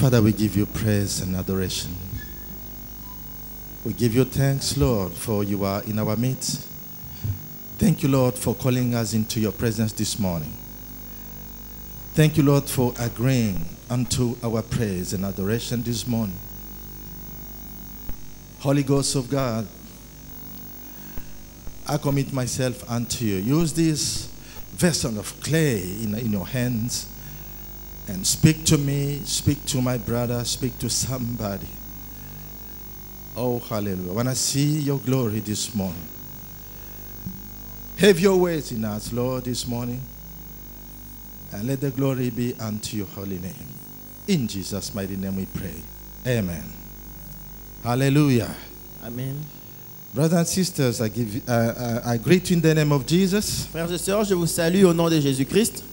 Father, we give you praise and adoration. We give you thanks, Lord, for you are in our midst. Thank you, Lord, for calling us into your presence this morning. Thank you, Lord, for agreeing unto our praise and adoration this morning. Holy Ghost of God, I commit myself unto you. Use this vessel of clay in your hands and speak to me, speak to my brother, speak to somebody. Oh, hallelujah. I want to see your glory this morning. Have your ways in us, Lord, this morning. And let the glory be unto your holy name. In Jesus' mighty name we pray. Amen. Hallelujah. Amen. Brothers and sisters, I greet you in the name of Jesus. Frères et sœurs, je vous salue au nom de Jésus-Christ.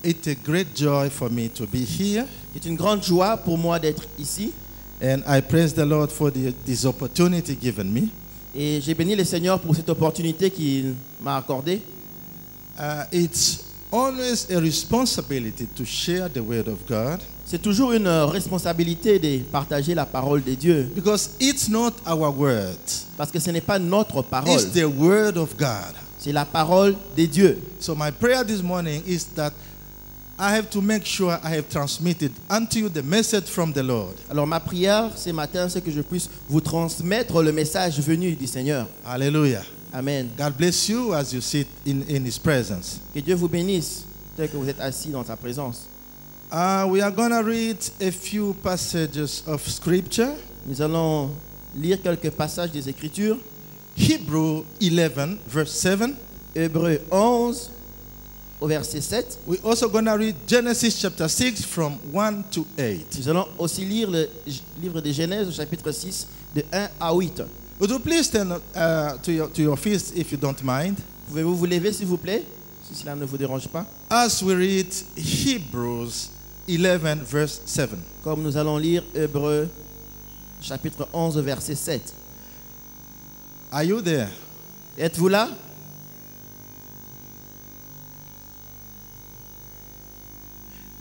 It's a great joy for me to be here. C'est une grande joie pour moi d'être ici. And I praise the Lord for this opportunity given me. Et j'ai béni le Seigneur pour cette opportunité qu'il m'a accordée. It's always a responsibility to share the word of God. C'est toujours une responsabilité de partager la parole de Dieu. Because it's not our word. Parce que ce n'est pas notre parole. It's the word of God. C'est la parole de Dieu. So my prayer this morning is that I have to make sure I have transmitted unto you the message from the Lord. Alors ma prière ce matin, c'est que je puisse vous transmettre le message venu du Seigneur. Hallelujah. Amen. God bless you as you sit in His presence. Que Dieu vous bénisse tel que vous êtes assis dans sa présence. We are going to read a few passages of scripture. Nous allons lire quelques passages des Écritures. Hebrew 11, verse 7. Hébreux 11, au verset 7. We're also going to read Genesis chapter 6 from 1 to 8. Nous allons aussi lire le livre de Genèse, au chapitre 6, de 1 à 8. Would you please stand to your feet if you don't mind? Pouvez-vous vous lever, s'il vous plaît, si cela ne vous dérange pas? As we read Hebrews 11, verse 7. Comme nous allons lire Hébreux, chapitre 11, verset 7. Are you there? Êtes-vous là?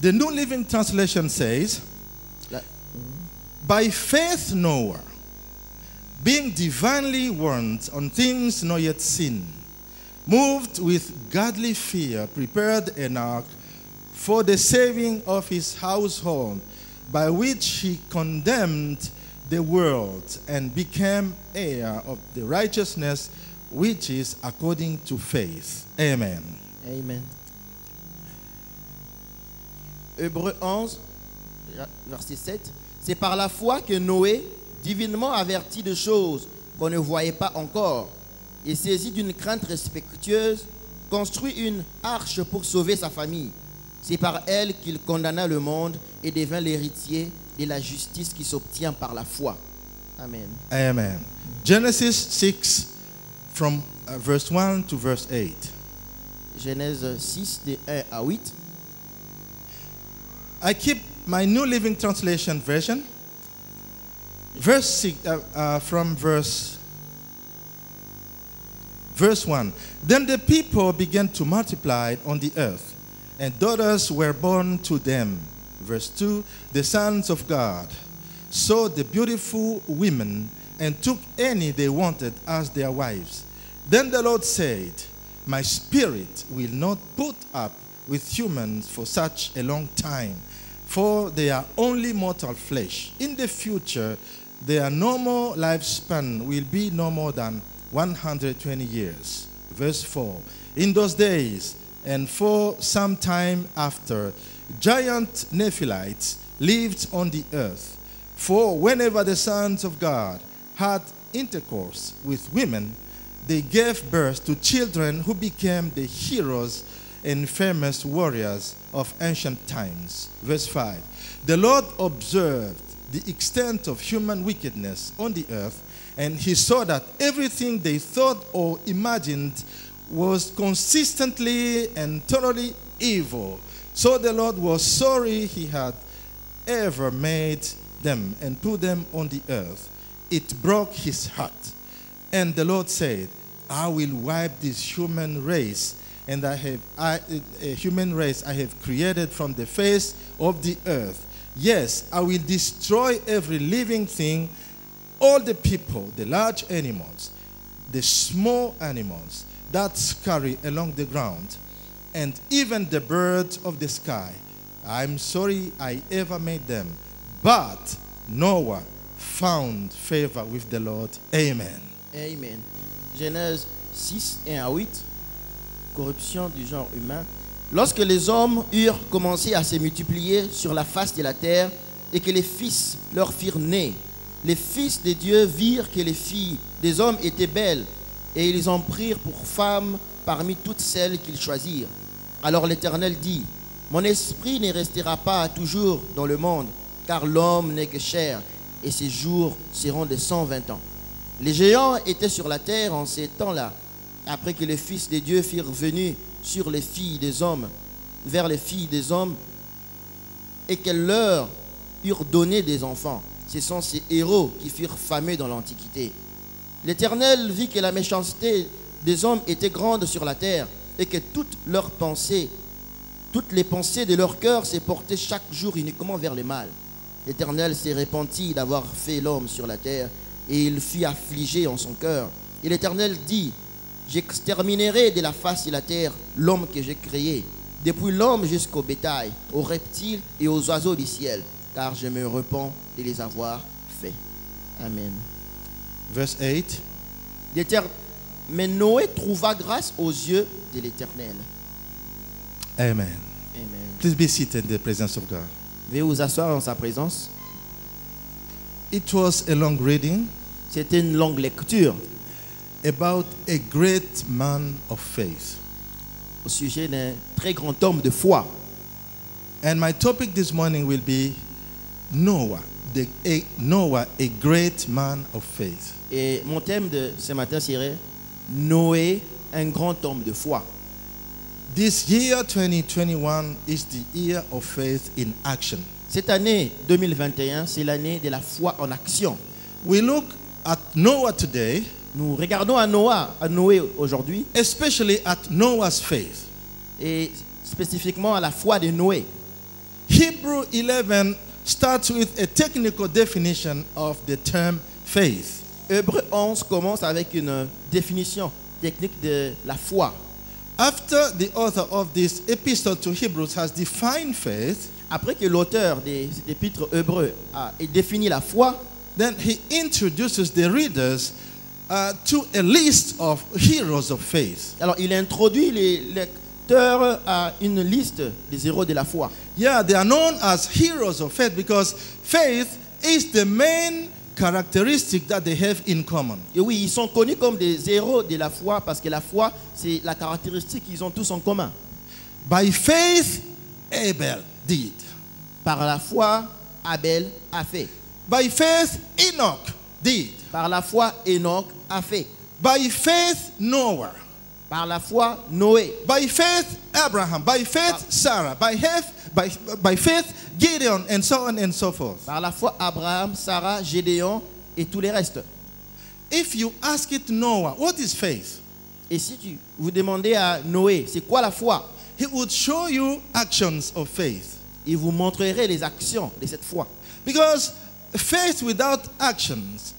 The New Living Translation says, by faith Noah, being divinely warned on things not yet seen, moved with godly fear, prepared an ark for the saving of his household, by which he condemned the world and became heir of the righteousness which is according to faith. Amen. Amen. Hébreux 11, verset 7. C'est par la foi que Noé, divinement averti de choses qu'on ne voyait pas encore, et saisi d'une crainte respectueuse, construit une arche pour sauver sa famille. C'est par elle qu'il condamna le monde et devint l'héritier de la justice qui s'obtient par la foi. Amen. Amen. Genesis 6 from verse 1 to verse 8. Genèse 6, de 1 à 8. I keep my New Living Translation version. Verse 6, from verse 1. Then the people began to multiply on the earth, and daughters were born to them. Verse 2. The sons of God saw the beautiful women and took any they wanted as their wives. Then the Lord said, my spirit will not put up with humans for such a long time, for they are only mortal flesh. In the future, their normal lifespan will be no more than 120 years. Verse 4. In those days, and for some time after, giant Nephilites lived on the earth. For whenever the sons of God had intercourse with women, they gave birth to children who became the heroes and famous warriors of ancient times. Verse 5. The Lord observed the extent of human wickedness on the earth, and he saw that everything they thought or imagined was consistently and totally evil. So the Lord was sorry he had ever made them and put them on the earth. It broke his heart. And the Lord said, I will wipe this human race, and a human race I have created from the face of the earth, Yes, I will destroy every living thing, all the people, the large animals, the small animals that scurry along the ground, and even the birds of the sky. I'm sorry I ever made them. But Noah found favor with the Lord. Amen. Amen. Genèse 6, 1 à 8. Corruption du genre humain. Lorsque les hommes eurent commencé à se multiplier sur la face de la terre et que les fils leur firent nés, les fils de Dieu virent que les filles des hommes étaient belles et ils en prirent pour femmes parmi toutes celles qu'ils choisirent. Alors l'Éternel dit, mon esprit ne restera pas toujours dans le monde, car l'homme n'est que chair et ses jours seront de 120 ans. Les géants étaient sur la terre en ces temps-là, après que les fils de Dieu firent venus sur les filles des hommes, vers les filles des hommes, et qu'elles leur eurent donné des enfants. Ce sont ces héros qui furent fameux dans l'Antiquité. L'Éternel vit que la méchanceté des hommes était grande sur la terre, et que toutes les pensées de leur cœur se portaient chaque jour uniquement vers le mal. L'Éternel s'est repenti d'avoir fait l'homme sur la terre, et il fut affligé en son cœur. Et l'Éternel dit, j'exterminerai de la face de la terre l'homme que j'ai créé, depuis l'homme jusqu'au bétail, aux reptiles et aux oiseaux du ciel, car je me repens de les avoir faits. Amen. Verse 8. Mais Noé trouva grâce aux yeux de l'Éternel. Amen. Amen. Please be seated in the presence of God. Veuillez vous asseoir en sa présence. It was a long reading C'était une longue lecture about a great man of faith. au sujet d'un très grand homme de foi. And my topic this morning will be Noah, a great man of faith. Et mon thème de ce matin serait Noé, un grand homme de foi. This year 2021 is the year of faith in action. Cette année 2021, c'est l'année de la foi en action. We look at Noah today, Nous regardons à Noé aujourd'hui, especially at Noah's faith. et spécifiquement à la foi de Noé. Hebrew 11 starts with a technical definition of the term faith. Hébreux 11 commence avec une définition technique de la foi. After the author of this epistle to Hebrews has defined faith, Après que l'auteur des épîtres hébreux a défini la foi, then he introduces the readers to a list of heroes of faith. alors il introduit les lecteurs à une liste des héros de la foi. Yeah, they are known as heroes of faith because faith is the main characteristic that they have in common. Et oui, ils sont connus comme des héros de la foi parce que la foi, c'est la caractéristique qu'ils ont tous en commun. By faith, Abel did. Par la foi, Abel a fait. By faith, Enoch did. Par la foi, Enoch a fait. By faith, Noah. Par la foi, Noé. By faith, Abraham. By faith, Sarah. By faith, Gideon, and so on and so forth. Par la foi, Abraham, Sarah, Gédéon et tous les restes. If you ask it Noah, what is faith? Et si vous demandez à Noé, c'est quoi la foi? He would show you actions of faith. Il vous montrerait les actions de cette foi. Because faith without actions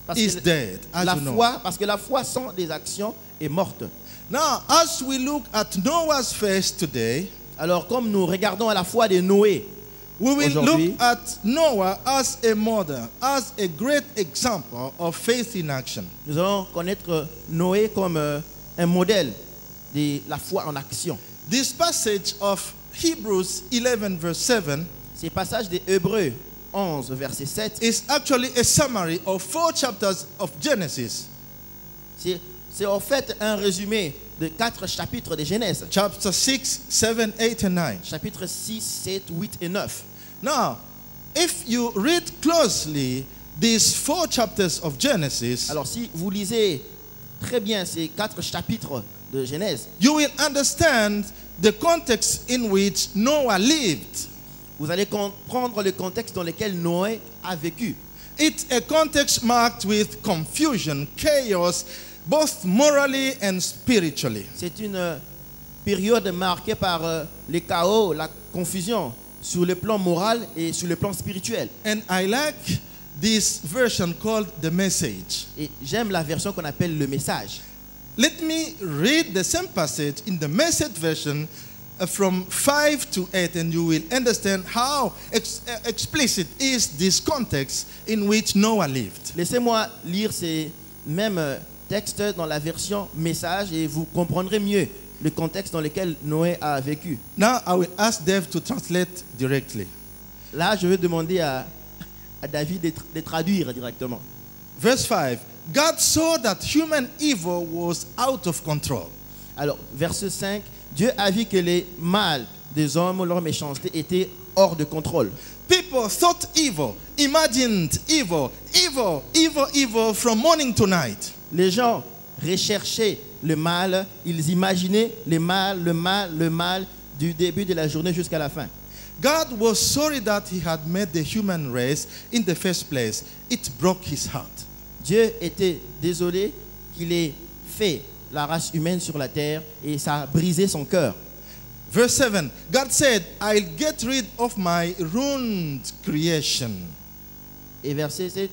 Parce is que dead, as la you know. foi, parce que la foi sans des actions est morte. Now, as we look at Noah's faith today, Alors comme nous regardons à la foi de Noé, we will aujourd'hui, look at Noah as a model, as a great example of faith in action. nous allons connaître Noé comme un modèle de la foi en action. This passage of Hebrews 11 verse 7 Ces passages de Hébreux 11, verset 7, is actually a summary of 4 chapters of Genesis. c'est en fait un résumé de 4 chapitres de Genèse. Chapter 6, 7, 8, and 9. Chapitres 6, 7, 8 et 9. Now, if you read closely these 4 chapters of Genesis, Alors si vous lisez très bien ces 4 chapitres de Genèse, you will understand the context in which Noah lived. vous allez comprendre le contexte dans lequel Noé a vécu. It's a context marked with confusion, chaos, both morally and spiritually. C'est une période marquée par le chaos, la confusion, sur le plan moral et sur le plan spirituel. And I like this version called the Message. Et j'aime la version qu'on appelle le message. Let me read the same passage in the Message version from 5 to 8, and you will understand how explicit is this context in which Noah lived. Laissez-moi lire ces mêmes textes dans la version message et vous comprendrez mieux le contexte dans lequel Noé a vécu. Now I will ask Dave to translate directly. Là, je vais demander à David de traduire directement. Verse 5. God saw that human evil was out of control. Alors, verset 5, Dieu a vu que les mâles des hommes, leur méchanceté, étaient hors de contrôle. People thought evil, imagined evil, evil from morning to night. Les gens recherchaient le mal, ils imaginaient le mal du début de la journée jusqu'à la fin. God was sorry that he had made the human race in the first place. It broke his heart. Dieu était désolé qu'il ait fait la race humaine sur la terre et ça a brisé son cœur. Verse 7, God said, I'll get rid of my ruined creation. Et verset 7,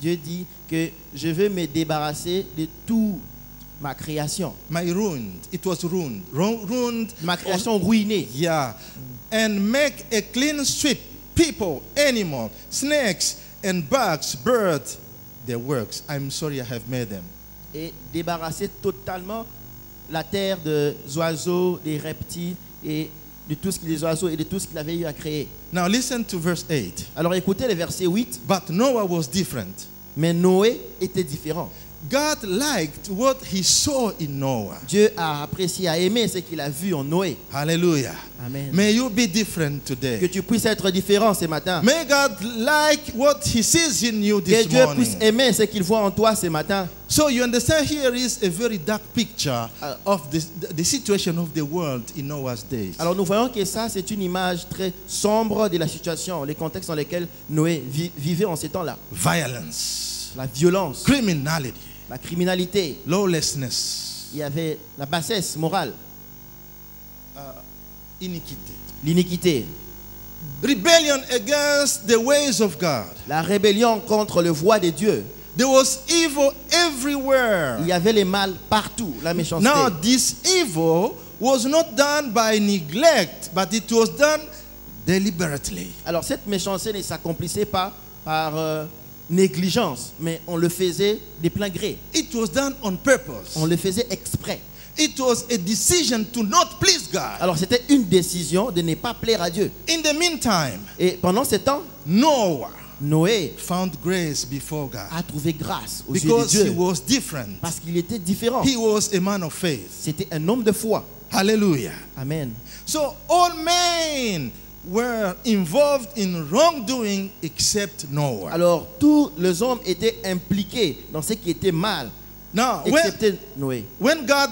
Dieu dit que je veux me débarrasser de toute ma création. My ruined, it was ruined. Ruined. Ma création ruinée. Yeah. And make a clean sweep. People, animals, snakes, and bugs, birds, their works. I'm sorry I have made them. Et débarrasser totalement la terre des oiseaux, des reptiles et de tout ce qu'il des oiseaux et de tout ce qu'il avait eu à créer. Now listen to verse 8. Alors écoutez le verset 8. But Noah was different. Mais Noé était différent. God liked what he saw in Noah. Dieu a apprécié, a aimé ce qu'il a vu en Noé. Hallelujah. Amen. May you be different Que today. tu puisses être différent ce matin. May God like what he sees in you Que this Dieu puisse morning. aimer ce qu'il voit en toi ce matin. So you understand, here is a very dark picture of the situation of the world in Noah's days. Alors nous voyons que ça c'est une image très sombre de la situation, les contextes dans lesquels Noé vivait en ces temps-là. Violence, La violence, criminality, la criminalité, lawlessness, il y avait la bassesse morale, iniquity, l'iniquité, rebellion against the ways of God. la rébellion contre le voie de Dieu. There was evil everywhere. Il y avait les mal partout, la méchanceté. Now, this evil was not done by neglect, but it was done deliberately. Alors cette méchanceté ne s'accomplissait pas par négligence, mais on le faisait de plein gré. It was done on purpose. On le faisait exprès. It was a decision to not please God. Alors c'était une décision de ne pas plaire à Dieu. In the meantime, Et pendant ce temps, Noah Noé found grace before God a trouvé grâce aux yeux de because he Dieu was different. parce qu'il était différent. He was a man of faith. C'était un homme de foi. Hallelujah. Amen. So all men were involved in wrongdoing except Noah. Alors tous les hommes étaient impliqués dans ce qui était mal, Now, excepté Noé. when God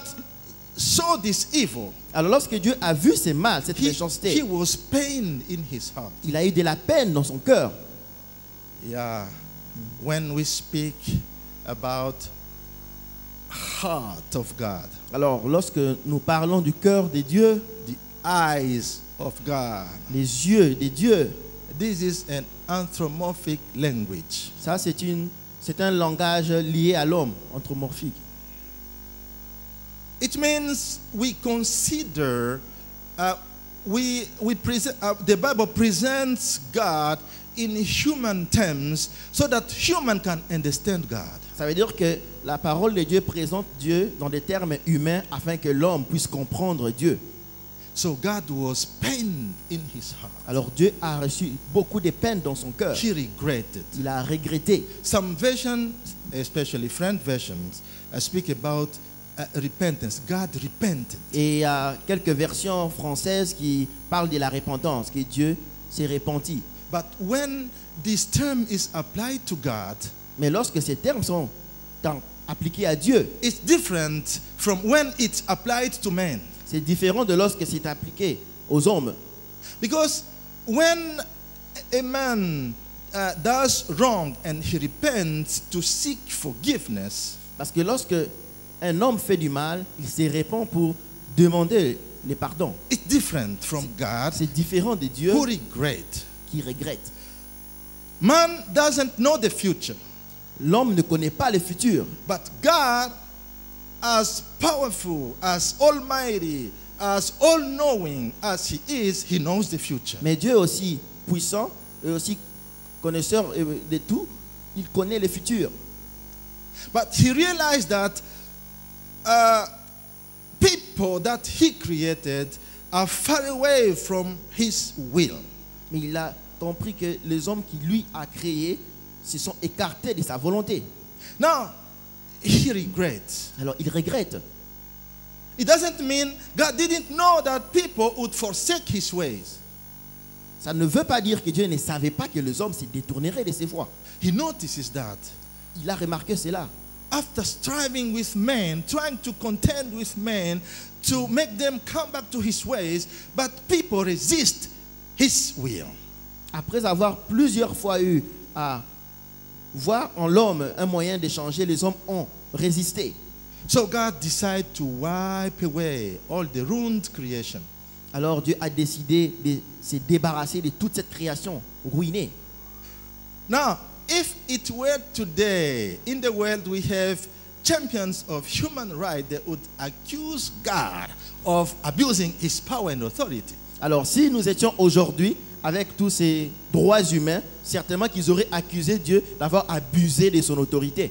saw this evil, Alors lorsque Dieu a vu ces mal, cette he méchanceté, was pained in his heart. il a eu de la peine dans son cœur. Yeah. When we speak about heart of God, Alors lorsque nous parlons du cœur de Dieu, the eyes of God, les yeux de Dieu, this is an anthropomorphic language. ça c'est un langage lié à l'homme, anthropomorphique. It means we consider, we present, the Bible presents God in human terms so that human can understand God. Ça veut dire que la parole de Dieu présente Dieu dans des termes humains afin que l'homme puisse comprendre Dieu. So God was pained in his heart. Alors Dieu a reçu beaucoup de peine dans son cœur. He regretted. Il a regretté. Some versions, especially French versions, speak about repentance. God repented. Et il y a quelques versions françaises qui parlent de la repentance, que Dieu s'est repenti. But when this term is applied to God, Mais lorsque ces termes sont appliqués à Dieu, it's different from when it's applied to men. c'est différent de lorsque c'est appliqué aux hommes. Because when a man does wrong and he repents to seek forgiveness, Parce que lorsque un homme fait du mal, il se répand pour demander les pardons. It's different from God C'est différent de Dieu who regret. qui regrette. Man doesn't know the future, L'homme ne connaît pas le futur. but God, as powerful, as almighty, as all-knowing as He is, He knows the future. Mais Dieu aussi puissant et aussi connaisseur de tout, il connaît le futur. But He realized that people that He created are far away from His will. Mais il a compris que les hommes qui lui a créés se sont écartés de sa volonté. Now, He regrets. Alors il regrette. It doesn't mean God didn't know that people would forsake His ways. Ça ne veut pas dire que Dieu ne savait pas que les hommes se détourneraient de ses voies. He notices that. Il a remarqué cela. After striving with men, trying to contend with men to make them come back to His ways, but people resist His will. Après avoir plusieurs fois eu à voir en l'homme un moyen d'échanger, les hommes ont résisté. So God decided to wipe away all the ruined creation. Alors Dieu a décidé de se débarrasser de toute cette création ruinée. Now, if it were today in the world we have champions of human rights that would accuse God of abusing His power and authority. Alors si nous étions aujourd'hui avec tous ces droits humains, certainement qu'ils auraient accusé Dieu d'avoir abusé de son autorité.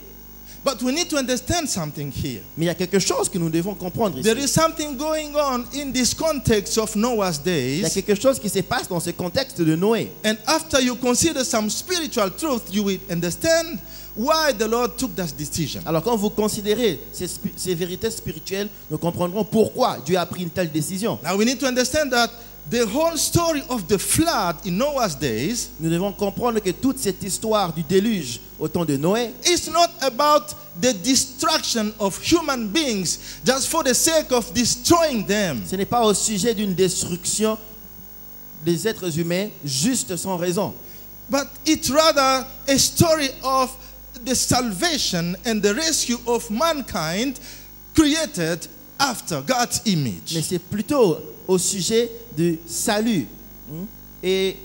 But we need to understand something here. Mais il y a quelque chose que nous devons comprendre ici. There is something going on in this context of Noah's Il y a days. quelque chose qui se passe dans ce contexte de Noé. And after you consider some spiritual truth, you will understand why the Lord took that decision. Alors quand vous considérez ces vérités spirituelles, nous comprendrons pourquoi Dieu a pris une telle décision. Now we need to understand that the whole story of the flood in Noah's days Nous devons comprendre que toute cette histoire du déluge au temps de Noé, is not about the destruction of human beings just for the sake of destroying them. ce n'est pas au sujet d'une destruction des êtres humains juste sans raison. But it's rather a story of the salvation and the rescue of mankind created after God's image. Mais c'est plutôt au sujet du salut et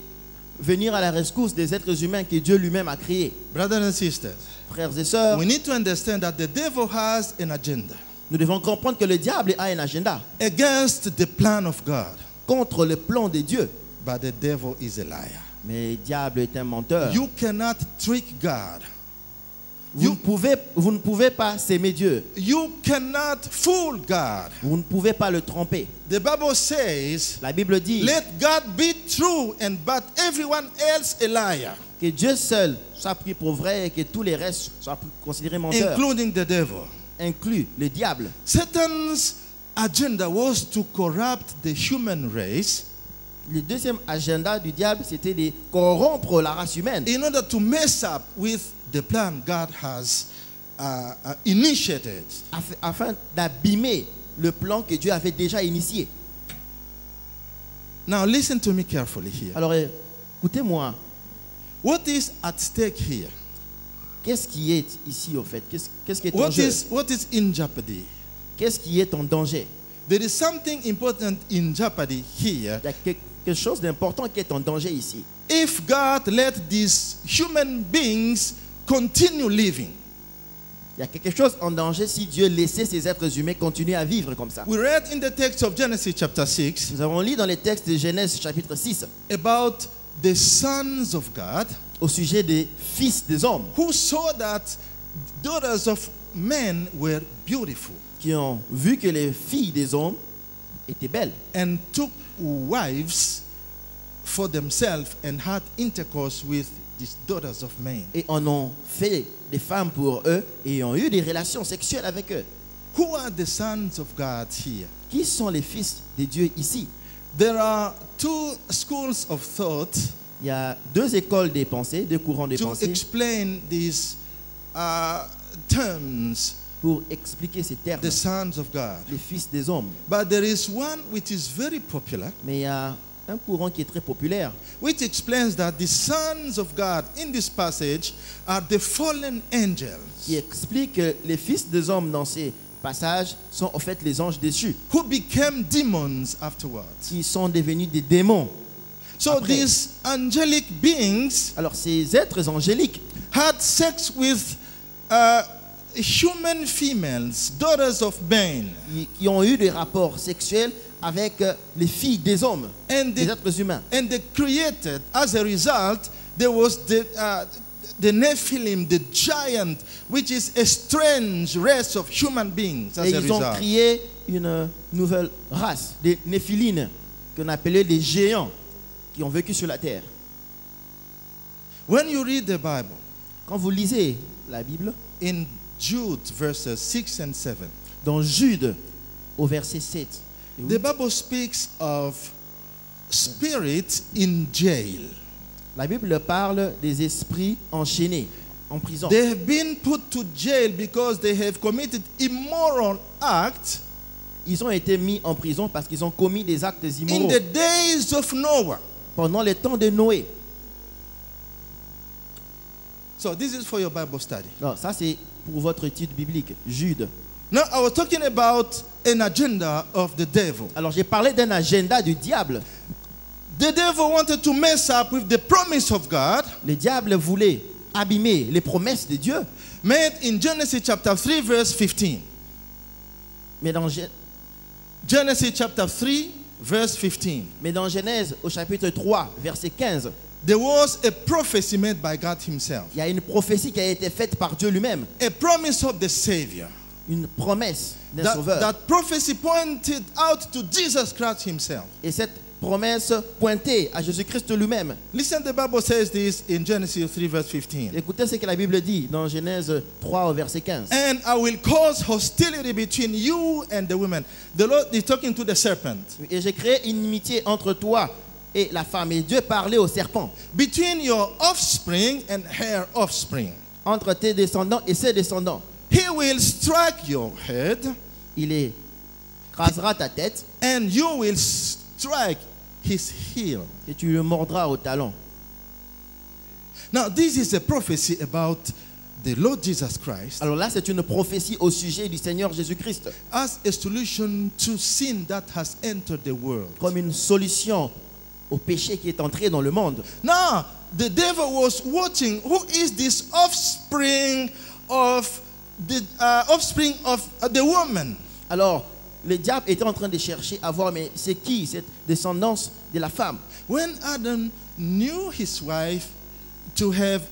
venir à la rescousse des êtres humains que Dieu lui-même a créés. Brothers and sisters, Frères et sœurs, we need to understand that the devil has an agenda nous devons comprendre que le diable a un agenda against the plan of God, contre le plan de Dieu. but the devil is a liar. Mais le diable est un menteur. You cannot trick God. Vous ne pouvez pas s'aimer Dieu. You cannot fool God. Vous ne pouvez pas le tromper. The Bible says, La Bible dit let God be true and but everyone else a liar, que Dieu seul soit pris pour vrai et que tous les restes soient considérés menteurs, including the devil. inclus le diable. Satan's agenda was to corrupt the human race Le deuxième agenda du diable, c'était de corrompre la race humaine in order to mess up with the plan God has initiated. afin d'abîmer le plan que Dieu avait déjà initié. Now listen to me carefully here. Alors écoutez-moi, What is at stake here? qu'est-ce qui est ici au fait? Qu'est-ce qui est en jeu? What is in jeopardy? Qu'est-ce qui est en danger? There is something important in jeopardy here. Il y a quelque chose d'important qui est en danger ici. If God let these human beings continue living. Il y a quelque chose en danger si Dieu laissait ces êtres humains continuer à vivre comme ça. We read in the text of Genesis chapter 6 Nous avons lu dans les textes de Genèse chapitre 6 about the sons of God au sujet des fils des hommes who saw that daughters of men were beautiful qui ont vu que les filles des hommes étaient belles and took wives for themselves and had intercourse with these daughters of men. et en ont fait des femmes pour eux et ont eu des relations sexuelles avec eux. Who are the sons of God here? Qui sont les fils de Dieu ici? There are two schools of thought Il y a deux écoles des pensées, deux courants de to pensée explain these terms, pour expliquer ces termes, the sons of God. les fils des hommes. But there is one which is very popular, Mais il y a un courant qui est très populaire which explains that the sons of God in this passage are the fallen angels. qui explique que les fils des hommes dans ces passage sont en fait les anges déchus who became demons afterwards. qui sont devenus des démons. So Après. these angelic beings Alors ces êtres angéliques had sex with human females, daughters of men. qui ont eu des rapports sexuels avec les filles des hommes, And des they, êtres humains. and they created, as a result, there was the Nephilim, the giant, which is a strange race of human beings as Et a ils ont result. créé une nouvelle race, des Néphilines, qu'on appelait des géants, qui ont vécu sur la terre. When you read the Bible, Quand vous lisez la Bible, in Jude verses 6 and 7, dans Jude, au verset 7, et the Bible speaks of spirits in jail. la Bible parle des esprits enchaînés, en prison. They have been put to jail because they have committed immoral acts Ils ont été mis en prison parce qu'ils ont commis des actes in immoraux the days of Noah. pendant les temps de Noé. So this is for your Bible study. Alors, ça, c'est pour votre étude biblique, Jude. Now I was talking about an agenda of the devil. Alors, j'ai parlé d'un agenda du diable. The devil wanted to mess up with the promise of God Le diable voulait abîmer les promesses de Dieu. made in Genesis chapter 3 verse 15. Mais dans, Genesis chapter 3 verse 15. mais dans Genèse, au chapitre 3, verset 15, There was a prophecy made by God himself. il y a une prophétie qui a été faite par Dieu lui-même. A promise of the Savior. Une promesse d'un That, sauveur. that prophecy pointed out to Jesus Christ himself. Et cette promesse pointait à Jésus-Christ lui-même. Listen, the Bible says this in Genesis 3 verse 15. Écoutez ce que la Bible dit dans Genèse 3 au verset 15. And I will cause hostility between you and the women. The Lord is talking to the serpent. Et j'ai créé une inimitié entre toi et la femme. Et Dieu parlait au serpent. Between your offspring and her offspring. Entre tes descendants et ses descendants. He will strike your head, Il écrasera ta tête and you will strike his heel. et tu le mordras au talon. Now, this is a prophecy about the Lord Jesus Christ Alors là, c'est une prophétie au sujet du Seigneur Jésus-Christ. as a solution to sin that has entered the world. Comme une solution au péché qui est entré dans le monde. Now, the devil was watching who is this offspring of the woman. Alors, le diable était en train de chercher à voir, mais c'est qui cette descendance de la femme? When Adam knew his wife to have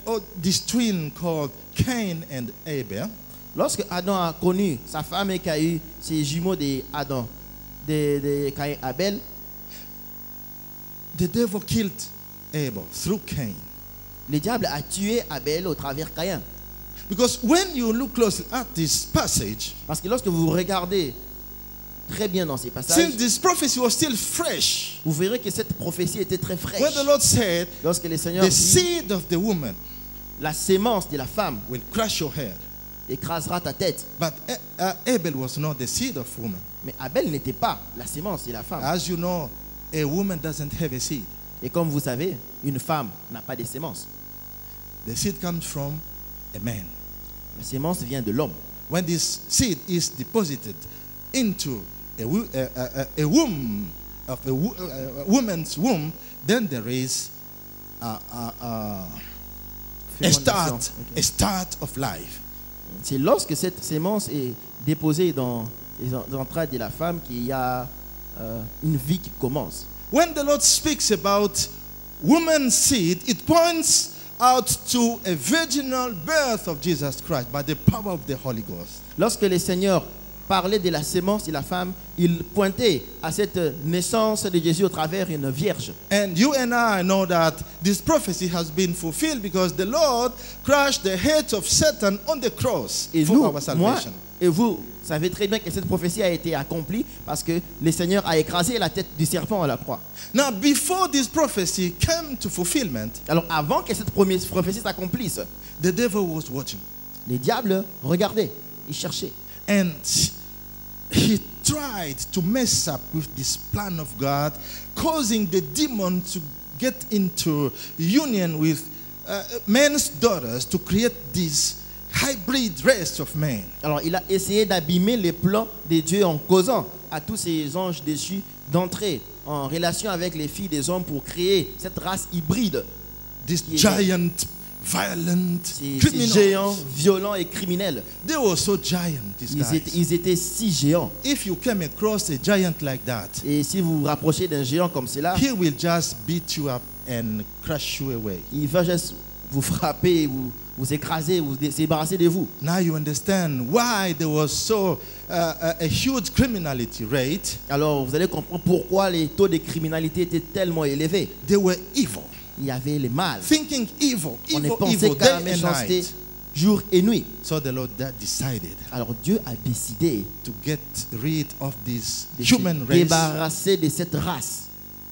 this twin called Cain and Abel, Lorsque Adam a connu sa femme et qu'il a eu ses jumeaux d'Adam, de Caïn et Abel, the devil killed Abel through Cain. le diable a tué Abel au travers Caïn. Because when you look closely at this passage, Parce que lorsque vous regardez très bien dans ces passages, since this prophecy was still fresh, vous verrez que cette prophétie était très fraîche. when the Lord said, Lorsque le Seigneur the dit, seed of the woman la sémence de la femme will crush your head. écrasera ta tête. But Abel was not the seed of woman. Mais Abel n'était pas la sémence de la femme. As you know, a woman doesn't have a seed. Et comme vous savez, une femme n'a pas de sémence. The seed comes from a man. La sémence vient de l'homme. When this seed is deposited into a womb of a woman's womb, then there is a start of life. C'est lorsque cette sémence est déposée dans les entrailles de la femme qu'il y a une vie qui commence. When the Lord speaks about woman's seed, it points out to a virginal birth of Jesus Christ by the power of the Holy Ghost. Lorsque le Seigneur parlait de la sémence de la femme, il pointait à cette naissance de Jésus au travers une vierge. And you and I know that this prophecy has been fulfilled because the Lord crushed the heads of Satan on the cross Et for nous, our moi salvation. et vous savez très bien que cette prophétie a été accomplie parce que le Seigneur a écrasé la tête du serpent à la croix. Now, before this prophecy came to fulfillment, Alors avant que cette prophétie s'accomplisse, the devil was watching. les diables regardaient, ils cherchaient. And he tried to mess up with this plan of God, causing the demon to get into union with men's daughters to create these hybrid race of men. Alors il a essayé d'abîmer les plans de Dieu en causant à tous ces anges déchus d'entrer en relation avec les filles des hommes pour créer cette race hybride. These Qui est giant, violent Ces criminals. géants violents et criminels. They were so giant, these guys. Ils étaient si géants. If you came across a giant like that, Et si vous vous rapprochez d'un géant comme cela, he will just beat you up and crush you away. il va juste vous frapper, vous écraser, vous débarrasser de vous. Now you understand why there was so a huge criminality rate. Alors vous allez comprendre pourquoi les taux de criminalité étaient tellement élevés. They were evil, Il y avait les mâles. thinking evil, On ne evil, pensait evil, qu'à la day and méchanceté night. jour et nuit. So the Lord decided Alors Dieu a décidé to get rid of this de human se race débarrasser de cette race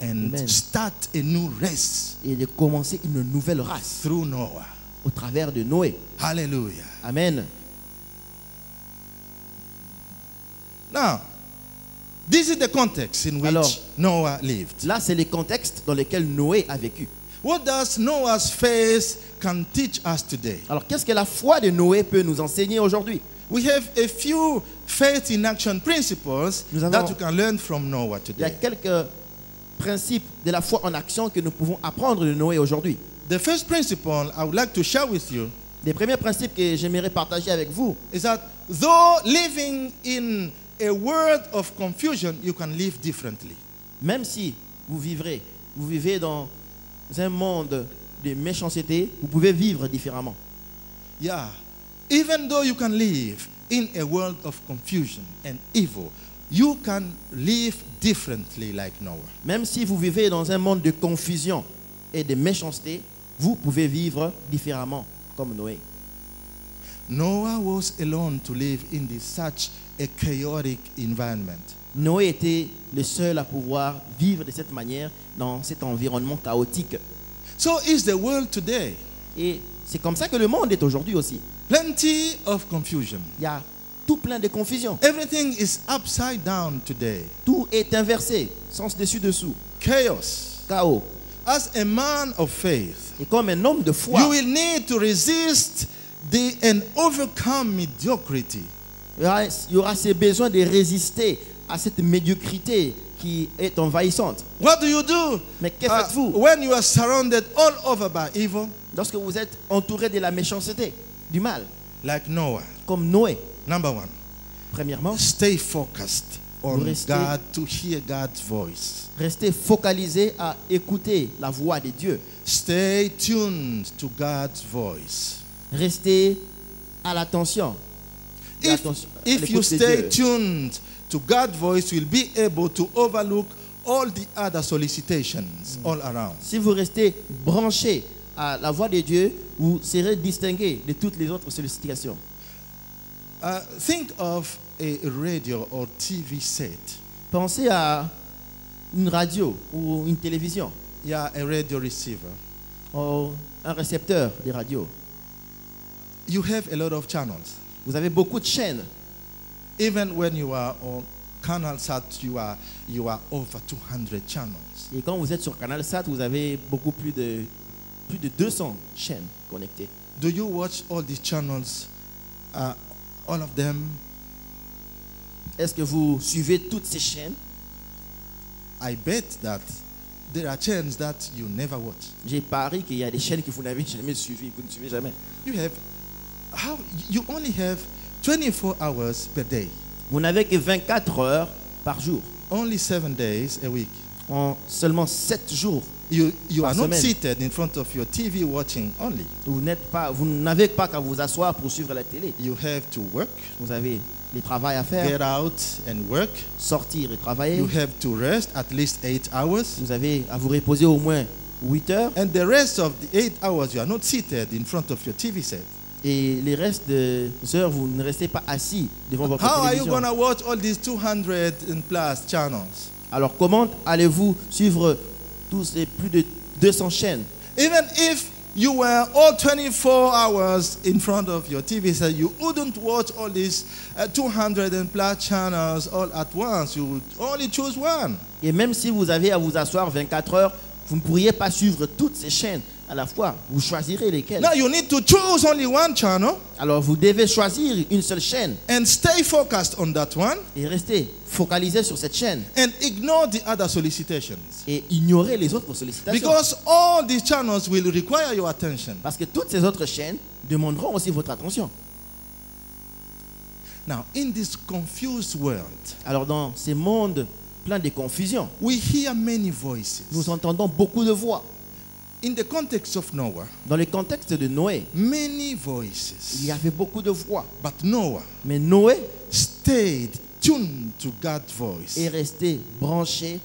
and Amen. start a new race et de commencer une nouvelle race through Noah. au travers de Noé. Hallelujah. Amen. Now, this is the context in which Alors, Noah lived. Là, c'est le contexte dans lequel Noé a vécu. What does Noah's faith can teach us today? Alors, qu'est-ce que la foi de Noé peut nous enseigner aujourd'hui? We have a few faith in action principles Nous avons- that you can learn from Noah Il y a today. quelques principes de la foi en action que nous pouvons apprendre de Noé aujourd'hui. The first principle I would like to share with you Les premiers principes que j'aimerais partager avec vous, is that though living in a world of confusion, you can live differently. même si vous vivez dans un monde de méchanceté, vous pouvez vivre différemment. Yeah. Even though you can live in a world of confusion and evil, you can live differently like Noah. Même si vous vivez dans un monde de confusion et de méchanceté, vous pouvez vivre différemment comme Noé. Noah was alone to live in such a chaotic environment. Noé était le seul à pouvoir vivre de cette manière dans cet environnement chaotique. So is the world today. Et c'est comme ça que le monde est aujourd'hui aussi. Plenty of confusion. Il y a tout plein de confusion. Everything is upside down today. Tout est inversé, sens dessus-dessous, Chaos. chaos. As a man of faith, Et comme un homme de foi, you will need to resist and overcome mediocrity. il y aura ces besoins de résister à cette médiocrité qui est envahissante. What do you do Mais que faites-vous when you are surrounded all over by evil, lorsque vous êtes entouré de la méchanceté, du mal, like Noah? comme Noé? Number one, Premièrement, stay focused on Vous restez- God, to hear God's voice. restez focalisé à écouter la voix de Dieu. Stay tuned to God's voice. Restez à l'attention. If, L'attention- à if you l'écoute de stay Dieu. tuned to God's voice, you'll be able to overlook all the other solicitations all around. Si vous restez branché à la voix de Dieu, vous serez distingué de toutes les autres sollicitations. Think of a radio or TV set. Pensez à une radio ou une télévision, Yeah, a radio receiver. ou un récepteur de radio. You have a lot of channels. Vous avez beaucoup de chaînes. Even when you are on CanalSat, you are over 200 channels. Et quand vous êtes sur CanalSat, vous avez beaucoup plus de 200 chaînes connectées. Do you watch all these channels, all of them? Est-ce que vous suivez toutes ces chaînes? I bet that there are channels that you never watch. J'ai parié qu'il y a des chaînes que vous n'avez jamais suivies, que vous ne suivez jamais. You only have 24 hours per day, Vous n'avez que 24 heures par jour, only 7 days a week. en seulement 7 jours. You Par are not semaine. seated in front of your TV watching only. Vous n'avez pas qu'à vous asseoir pour suivre la télé. You have to work, Vous avez les travails à faire, get out and work. sortir et travailler. You have to rest at least 8 hours. Vous avez à vous reposer au moins 8 heures. And the rest of the 8 hours, you are not seated in front of your TV set. Et les restes des heures, vous ne restez pas assis devant votre How are you télévision. going to watch all these 200 and plus channels? Alors comment allez-vous suivre tous ces plus de 200 chaînes? Even if you were all 24 hours in front of your TV set, you wouldn't watch all these 200 and plus channels all at once. You would only choose one. Et même si vous avez à vous asseoir 24 heures, vous ne pourriez pas suivre toutes ces chaînes à la fois. Vous choisirez lesquels. Now you need to choose only one channel Alors vous devez choisir une seule chaîne and stay focused on that one et rester focalisé sur cette chaîne and ignore the other solicitations. et ignorer les autres sollicitations. Because all the channels will require your attention. Parce que toutes ces autres chaînes demanderont aussi votre attention. Now, in this confused world, Alors dans ces mondes pleins de confusion, we hear many voices. nous entendons beaucoup de voix. In the context of Noah, Dans le contexte de Noé, many il voices. y avait beaucoup de voix. But Noah Mais Noé stayed tuned to God's voice. est resté branché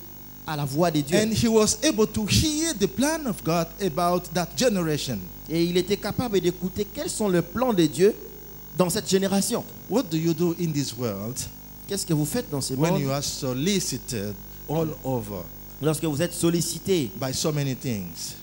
à la voix de Dieu. And he was able to hear the plan of God about that generation. Et il était capable d'écouter quels sont les plans de Dieu dans cette génération. What do you do in this world Qu'est-ce que vous faites dans ces when mondes you are solicited all over lorsque vous êtes sollicité by so many things?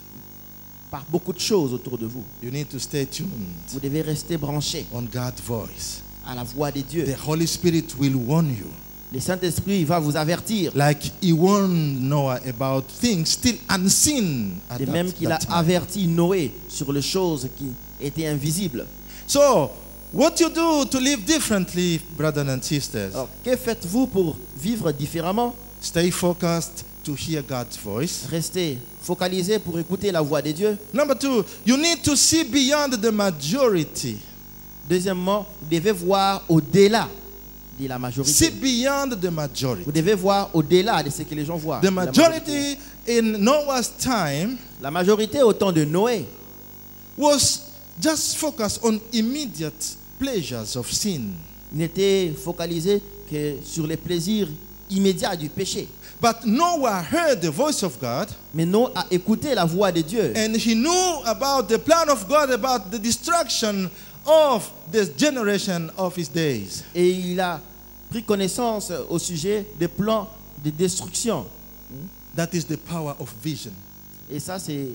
par beaucoup de choses autour de vous? You need to stay tuned Vous devez rester branché on God's voice. à la voix de Dieu. The Holy Spirit will warn you. Le Saint-Esprit va vous avertir. Like he warned Noah about things still unseen at Et même qu'il a that time. averti Noé sur les choses qui étaient invisibles. So, what you do to live differently, brothers and sisters? Alors, que faites-vous pour vivre différemment? Stay focused to hear God's voice. Restez focalisé pour écouter la voix de Dieu. Number two, you need to see beyond the majority. Deuxièmement, vous devez voir au-delà de la See majorité. beyond the majority. Vous devez voir au-delà de ce que les gens voient. The La majority in Noah's time La majorité au temps de Noé was just focused on immediate pleasures of sin. n'était focalisé que sur les plaisirs immédiats du péché. But Noah heard the voice of God, Mais Noé a écouté la voix de Dieu. and he knew about the plan of God about the destruction of this generation of his days. Et il a pris connaissance au sujet des plans de destruction. That is the power of vision. Et ça, c'est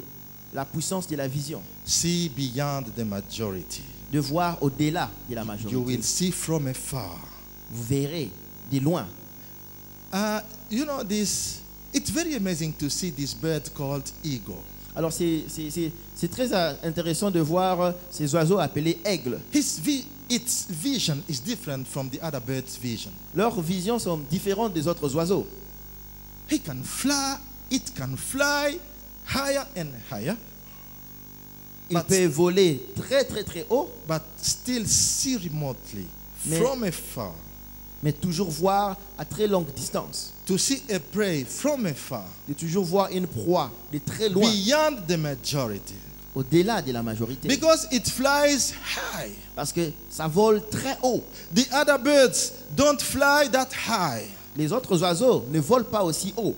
la puissance de la vision. See beyond the majority. De voir au-delà de la You majorité. will see from afar. Vous verrez de loin. You know this. It's very amazing to see this bird called eagle. Alors, c'est très intéressant de voir ces oiseaux appelés aigles. Its vision is different from the other bird's vision. Leurs visions sont différentes des autres oiseaux. It can fly higher and higher, Il But- peut voler très très très haut, but still see remotely Mais- from afar. mais toujours voir à très longue distance. To see a prey from afar, De toujours voir une proie de très loin, beyond the majority. au-delà de la majorité. Because it flies high. Parce que ça vole très haut. The other birds don't fly that high. Les autres oiseaux ne volent pas aussi haut.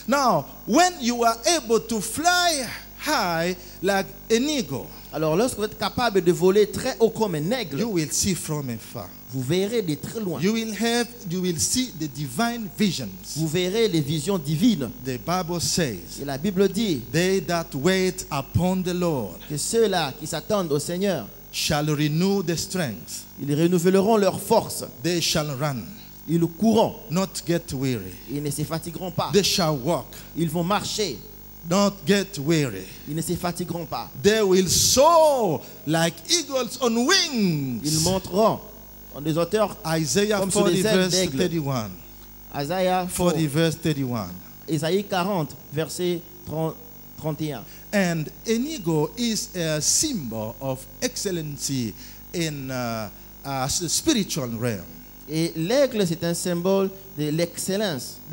Now, when you are able to fly high like an eagle, Alors lorsque vous êtes capable de voler très haut comme un aigle, you will see from afar. vous verrez de très loin. You will see the divine visions. Vous verrez les visions divines. The Bible says, Et la Bible dit they that wait upon the Lord que ceux-là qui s'attendent au Seigneur, shall renew their strength. ils renouvelleront leur force. They shall run, Ils courront. not get weary. Ils ne se fatigueront pas. They shall walk, Ils vont marcher. not get weary. Ils ne se fatigueront pas. They will soar like eagles on Ils wings. monteront en des hauteurs. Isaiah Comme sur 40 les ailes verse d'aigle. 31. Isaiah 40 verse 31. Isaïe 40, verset 31. And an eagle is a symbol of excellency in spiritual realm. Et l'aigle, c'est un symbole de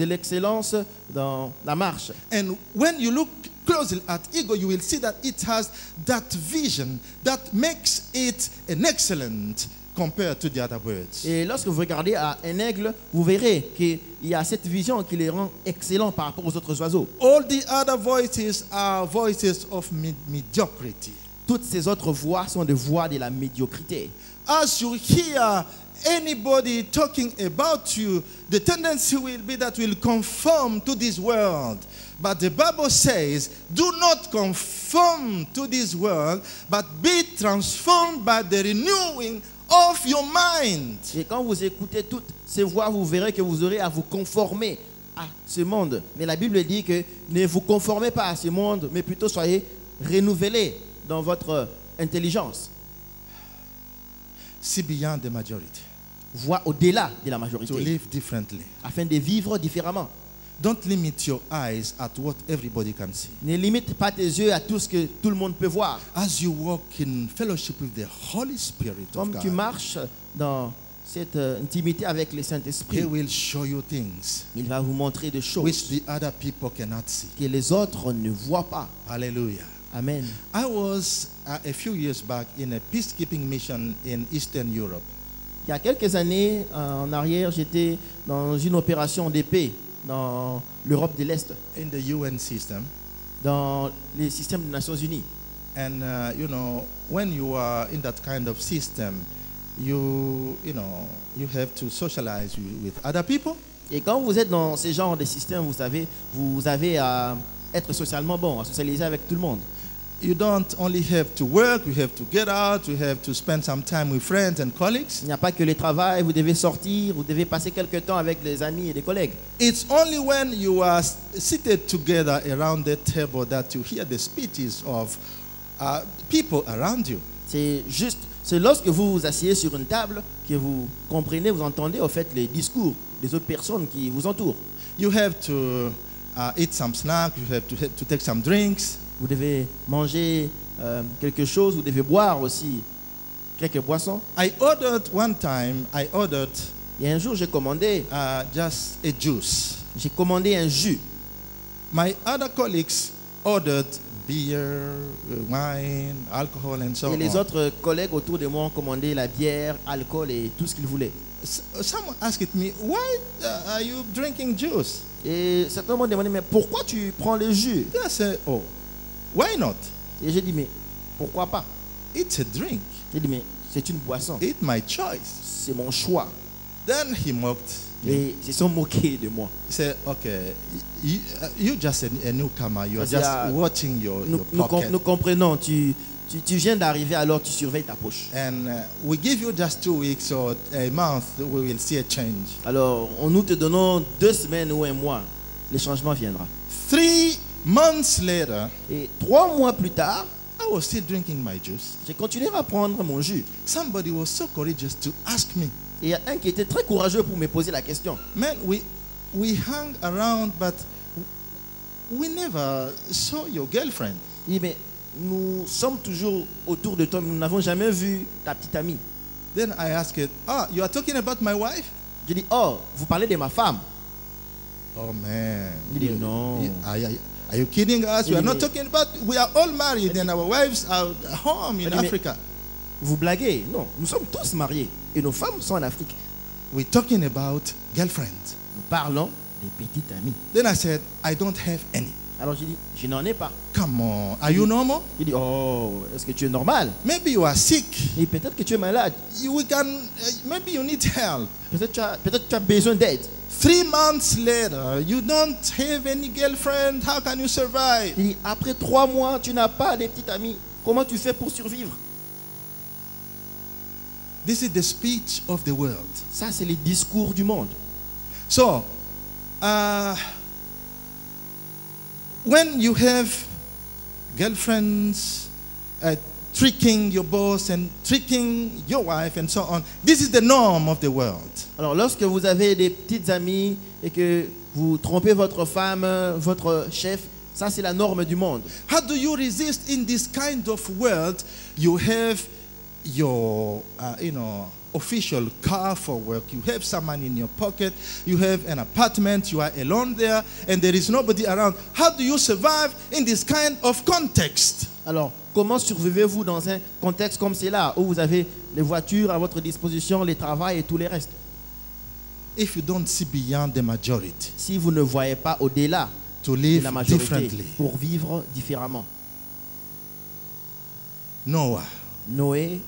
l'excellence dans la marche. And when you look closely at eagle, you will see that it has that vision that makes it an excellent compared to the other birds. Et lorsque vous regardez à un aigle, vous verrez qu'il y a cette vision qui les rend excellents par rapport aux autres oiseaux. All the other voices are voices of mediocrity. Toutes ces autres voix sont des voix de la médiocrité. As you hear anybody talking about you, the tendency will be that will conform to this world. But the Bible says, do not conform to this world, but be transformed by the renewing of your mind. Et quand vous écoutez toutes ces voix, vous verrez que vous aurez à vous conformer à ce monde. Mais la Bible dit que ne vous conformez pas à ce monde, mais plutôt soyez renouveler dans votre intelligence. See beyond the majority. Vois au-delà de la To majorité live differently. afin de vivre différemment. Don't limit your eyes at what everybody can see. Ne limite pas tes yeux à tout ce que tout le monde peut voir. As you walk in fellowship with the Holy Spirit of Comme tu God, marches dans cette intimité avec le He Saint-Esprit, will show you things il va vous montrer des which choses the other people cannot see. que les autres ne voient pas. Hallelujah. Amen. I was a few years back in a peacekeeping mission in Eastern Europe. Il y a quelques années en arrière, j'étais dans une opération de paix dans l'Europe de l'Est, In the UN system. dans les systèmes des Nations Unies. And you know, when you are in that kind of system, you have to socialize with other people. Et quand vous êtes dans ce genre de système, vous savez, vous avez à être socialement bon, à socialiser avec tout le monde. You don't only have to work, you have to get out, you have to spend some time with friends and colleagues. Il n'y a pas que le travail, vous devez sortir, vous devez passer quelques temps avec les amis et les collègues. It's only when you are seated together around the table that you hear the speeches of people around you. C'est lorsque vous vous asseyez sur une table que vous comprenez, vous entendez au fait les discours des autres personnes qui vous entourent. You have to eat some snacks, you have to take some drinks. Vous devez manger quelque chose, vous devez boire aussi quelques boissons. One time, I ordered Et un jour, j'ai commandé just a juice. un jus. My other colleagues ordered beer, wine, alcohol, and so Et les on. autres collègues autour de moi ont commandé la bière, alcool et tout ce qu'ils voulaient. Someone asked me, why are you drinking juice? Et certains m'ont demandé, mais pourquoi tu prends le jus? I said, oh, why not? Et j'ai dit, mais pourquoi pas? It's a drink. J'ai dit, mais c'est une boisson. It's my choice. C'est mon choix. Then he mocked me. Et ils se sont moqués de moi. He said, okay, you're just a newcomer. You are Parce just qu'il y a- watching your Nous pocket. comprenons, tu viens d'arriver, alors tu surveilles ta poche. And we give you just 2 weeks or a month, we will see a change. Alors, nous te donnons 2 semaines ou un mois. Le changement viendra. 3 months later, Et 3 mois plus tard, I was still drinking my juice. j'ai continué à prendre mon jus. Somebody was so courageous to ask me, Et il y a un qui était très courageux pour me poser la question. man, we hung around, but we never saw your girlfriend. Il dit, mais nous sommes toujours autour de toi, mais nous n'avons jamais vu ta petite amie. Then I asked, you are talking about my wife? Je dis, oh, vous parlez de ma femme. Oh man. Il dit, non. Are you kidding us? We are not Mais- talking about, we are all married and our wives are home in Il dit, mais- Africa. Vous blaguez? Non, nous sommes tous mariés et nos femmes sont en Afrique. We're talking about girlfriends. Nous parlons des petites amies. Then I said, I don't have any. Alors j'ai dit, je n'en ai pas. Come on, are you normal? Il dit, oh, est-ce que tu es normal? Maybe you are sick. Et peut-être que tu es malade. Maybe you need help. Peut-être tu as besoin d'aide. 3 months later, you don't have any girlfriend. How can you survive? Il dit, après 3 mois, tu n'as pas de petites amies. Comment tu fais pour survivre? This is the speech of the world. Ça, c'est le discours du monde. So, when you have girlfriends tricking your boss and tricking your wife and so on, this is the norm of the world. Alors, lorsque vous avez des petites amies et que vous trompez votre femme, votre chef, ça, c'est la norme du monde. How do you resist in this kind of world? You have your, official car for work. You have some money in your pocket. You have an apartment. You are alone there, and there is nobody around. How do you survive in this kind of context? Alors, comment survivez-vous dans un contexte comme celui-là, où vous avez les voitures à votre disposition, les travails et tout le reste? If you don't see beyond the majority, Si vous ne voyez pas au-delà to de live la majorité differently. pour vivre différemment. Noah Noé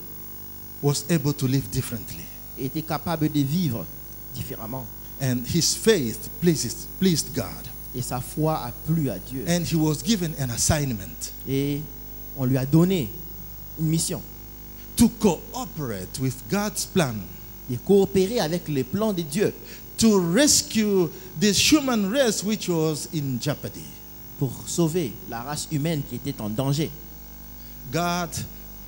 was able to live differently, était capable de vivre différemment. and his faith pleased God, Et sa foi a plu à Dieu. and he was given an assignment Et on lui a donné une mission to cooperate with God's plan de coopérer avec les plans de Dieu to rescue this human race which was in jeopardy. pour sauver la race humaine qui était en danger. God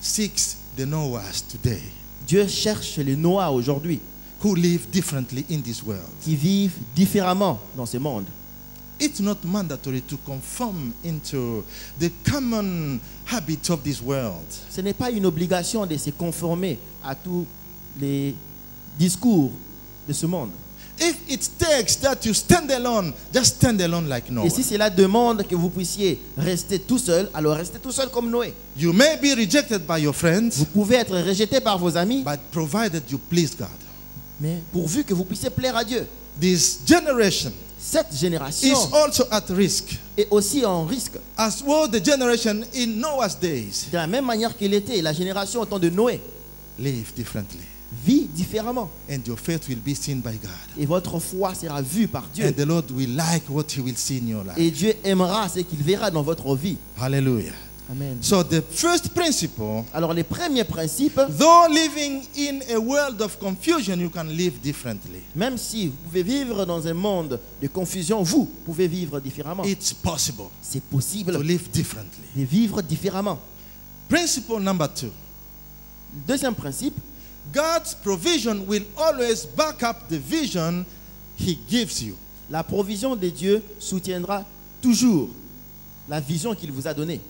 seeks the Noahs today Dieu cherche les Noah aujourd'hui who live differently in this world. qui vivent différemment dans ce monde. It's not mandatory to conform into the common habits of this world. Ce n'est pas une obligation de se conformer à tous les discours de ce monde. If it takes that you stand alone, just stand alone like Noah. Et si cela demande que vous puissiez rester tout seul, alors restez tout seul comme Noé. You may be rejected by your friends, Vous pouvez être rejeté par vos amis, but provided you please God. mais pourvu que vous puissiez plaire à Dieu. This generation Cette is génération also at risk, est aussi en risque. as was the generation in Noah's days. De la même manière qu'il était, la génération au temps de Noé Live differently, vit différemment. and your faith will be seen by God. Et votre foi sera vue par Dieu. And the Lord will like what He will see in your life. Et Dieu aimera ce qu'il verra dans votre vie. Hallelujah. Amen. So the first principle, Alors les premiers principes, though living in a world of confusion, you can live differently. même si vous pouvez vivre dans un monde de confusion, vous pouvez vivre différemment. It's possible C'est possible to live differently. de vivre différemment. Principle number 2. Deuxième principe, God's provision will always back up the vision He gives you. la provision de Dieu soutiendra toujours la vision qu'il vous a donnée.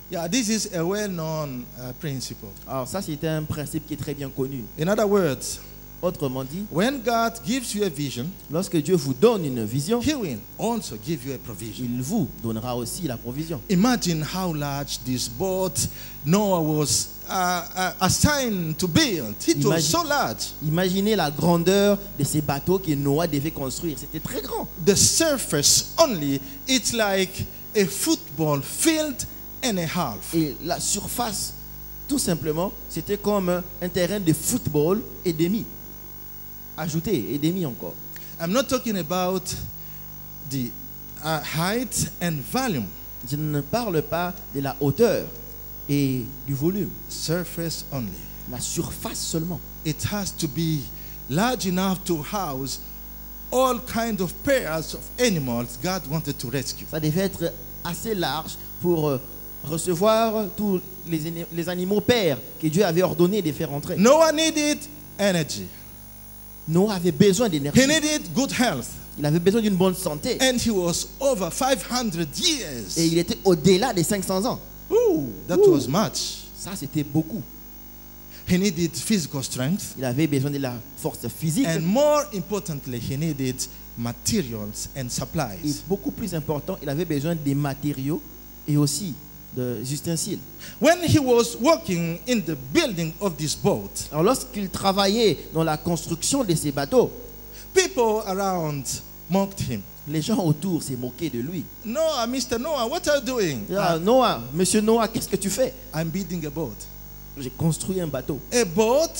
Yeah, this is a well-known principle. Alors ça, c'est un principe qui est très bien connu. In other words, Autrement dit, when God gives you a vision, lorsque Dieu vous donne une vision, He will also give you a provision. il vous donnera aussi la provision. Imagine how large this boat Noah was assigned to build. It was so large. Imaginez la grandeur de ces bateaux que Noah devait construire. C'était très grand. The surface only, it's like a football field and a half. Et la surface, tout simplement, c'était comme un terrain de football et demi. Ajouté et demi encore. I'm not talking about the height and volume. Je ne parle pas de la hauteur et du volume. Surface only. La surface seulement. It has to be large enough to house all kinds of pairs of animals God wanted to rescue. Ça devait être assez large pour recevoir tous les animaux pères que Dieu avait ordonné de faire entrer. Noah needed energy. Noah avait besoin d'énergie. He needed good health. Il avait besoin d'une bonne santé. And he was over 500 years. Et il était au-delà des 500 ans. Ooh, that was much. Ça, c'était beaucoup. He needed physical strength. Il avait besoin de la force physique. And more importantly, he needed materials and Et supplies. beaucoup plus important, il avait besoin des matériaux et aussi des ustensiles. When he was working in the building of this boat, Alors lorsqu'il travaillait dans la construction de ces bateaux, people around mocked him. les gens autour s'est moqués de lui. Noah, Mr. Noah, what are you doing? Ah, Noah, monsieur Noah, qu'est-ce que tu fais? I'm building a boat. J'ai construit un bateau. A boat?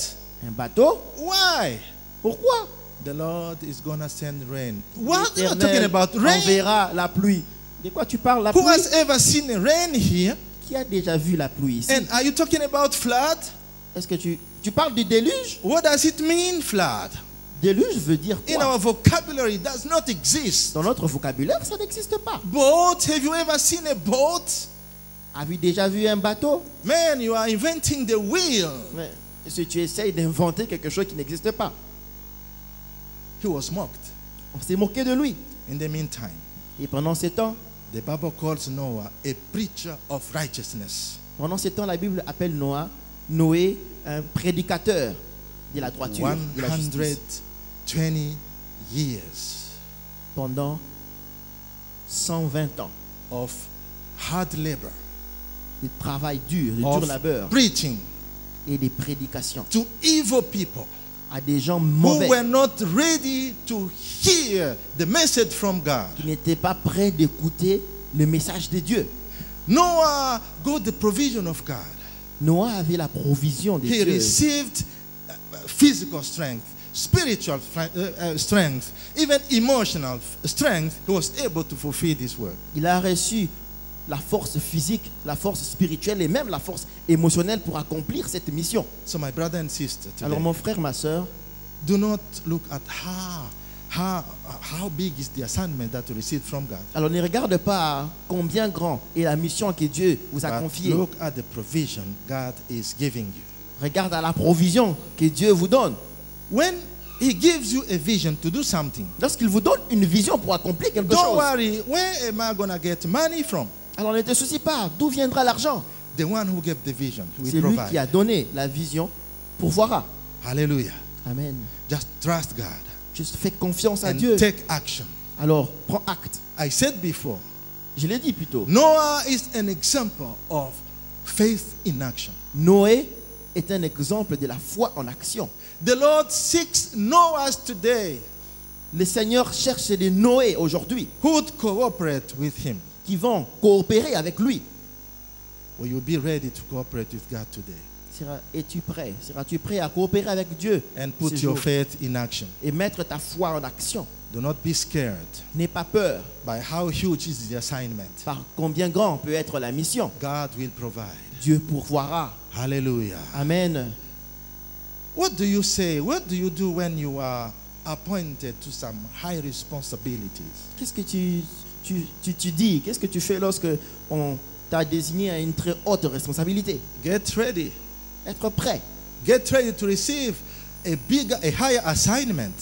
Un bateau? Why? Pourquoi? The Lord is gonna send rain. What are you talking L'Éternel about? Rain? enverra la pluie. De quoi tu parles, la Who pluie? has ever seen rain here? Qui a déjà vu la pluie ici? And are you talking about flood? Est-ce que tu parles du déluge? What does it mean, flood? Déluge veut dire In quoi? our vocabulary, it does not exist. Dans notre vocabulaire, ça n'existe pas. Boat? Have you ever seen a boat? As-tu déjà vu un bateau? Man, you are inventing the wheel. Mais si tu essayes d'inventer quelque chose qui n'existe pas, He was mocked. on s'est moqué de lui. In the meantime, Et pendant ce temps, the Bible calls Noah a preacher of righteousness. la Bible appelle Noé un prédicateur de la droiture, de la justice. 120 years Pendant 120 ans of hard labor, de travail dur, de dur of labeur preaching et des prédications to evil people à des gens who mauvais were not ready to hear the message from God. qui n'étaient pas prêts d'écouter le message de Dieu. Noah got the provision of God. Noah avait la provision de He Dieu. received physical strength, spiritual strength, even emotional strength. He was able to fulfill this work. Il a reçu la force physique, la force spirituelle et même la force émotionnelle pour accomplir cette mission. So my brother and sister, today, Alors mon frère, ma soeur, do not look at how big is the assignment that you received from God. Alors ne regarde pas combien grand est la mission que Dieu vous a But confiée. look at the provision God is giving you. Regarde à la provision que Dieu vous donne. When He gives you a vision to do something, Lorsqu'il vous donne une vision pour accomplir quelque don't chose, worry, where am I going to get money from? alors ne te soucie pas d'où viendra l'argent. The one who gave the vision will C'est lui qui provide. a donné la vision pourvoira. Hallelujah. Amen. Just trust God Juste fais confiance à and Dieu. take action. Alors prends acte. I said before, Je l'ai dit plus tôt. Noah is an example of faith in action. Noé est un exemple de la foi en action. The Lord seeks Noahs today Le Seigneur cherche des Noé aujourd'hui who would cooperate with Him. qui vont coopérer avec lui. Will you be ready to cooperate with God today Es-tu prêt? Seras-tu prêt à coopérer avec Dieu and put ce your jour faith in action? et mettre ta foi en action? Do not be scared N'aie pas peur by how huge is the assignment. par combien grand peut être la mission. God will provide. Dieu pourvoira. Hallelujah. Amen. What do you say? What do you do when you are appointed to some high responsibilities? Qu'est-ce que tu dis? Qu'est-ce que tu fais lorsque on t'a désigné à une très haute responsabilité? Get ready. Être prêt. Get ready to receive a higher assignment.